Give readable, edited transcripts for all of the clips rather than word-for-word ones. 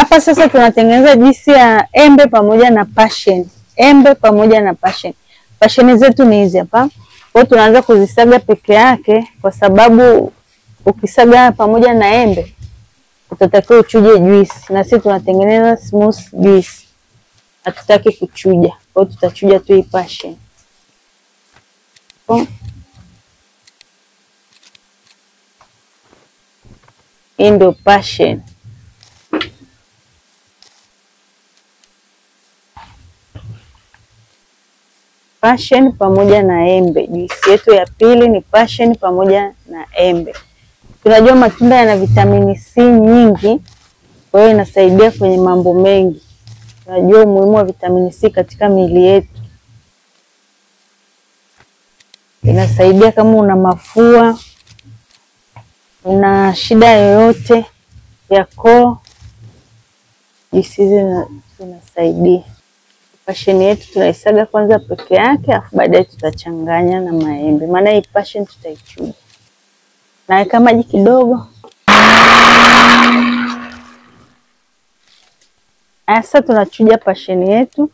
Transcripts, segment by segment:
Hapa sasa tunatengeneza juisi ya embe pamoja na passion. Embe pamoja na passion. Passion zetu ni hizi hapa. Kwa hiyo tunaanza kuzisaga peke yake kwa sababu ukisaga pamoja na embe utatakiwa uchuje juisi, na sisi tunatengeneza smooth juisi. Hatutaki kuchuja. Kwa hiyo tutachuja tu hii passion. Hii ndio passion. Passion pamoja na embe. Juisi yetu ya pili ni passion pamoja na embe. Tunajua matunda yana vitamini C nyingi, kwa hiyo inasaidia kwenye mambo mengi. Tunajua umuhimu wa vitamini C katika miili yetu. Inasaidia kama una mafua, una shida yoyote ya koo, juisi hizi zinasaidia. Passion yetu tunaisaga kwanza peke yake, afu baadaye tutachanganya na maembe. Maana hii passion tutaichuja. Naweka maji kidogo. Sasa tunachuja passion yetu,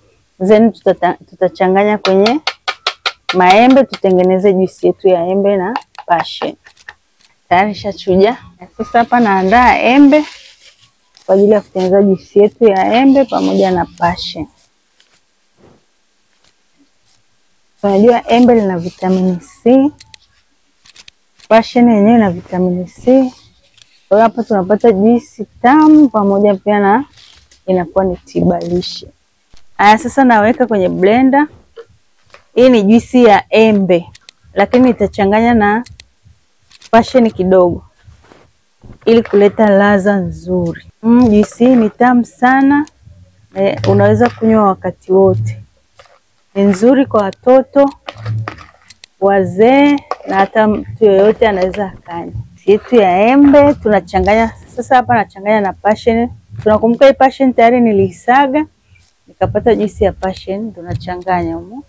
then tutachanganya kwenye maembe tutengeneze juisi yetu ya embe na passion. Tayari shachuja. Sasa hapa naandaa embe kwa ajili ya kutengeneza juisi yetu ya embe pamoja na passion. Tunajua embe lina vitamini C, passion yenyewe ina vitamini C. Kwa hiyo hapa tunapata juisi tamu pamoja pia na inakuwa ni tiba lishe. Sasa naweka kwenye blender. Hii ni juisi ya embe, lakini itachanganya na passion kidogo ili kuleta ladha nzuri. Juisi hii ni tamu sana. Unaweza kunywa wakati wote. Ni nzuri kwa watoto, wazee na hata mtu yeyote anaweza akanywa. Yetu ya embe tunachanganya. Sasa hapa nachanganya na passion. Tunakumbuka hii passion tayari niliisaga, nikapata juisi ya passion, tunachanganya humo.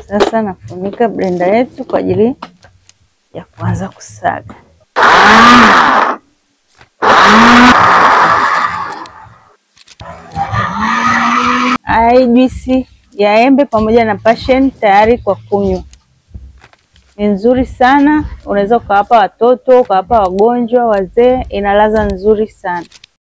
Sasa nafunika blender yetu kwa ajili ya kuanza kusaga. Hii juisi ya embe pamoja na passion tayari kwa kunywa. Ni nzuri sana, unaweza ukawapa watoto, ukawapa wagonjwa, wazee, ina ladha nzuri sana.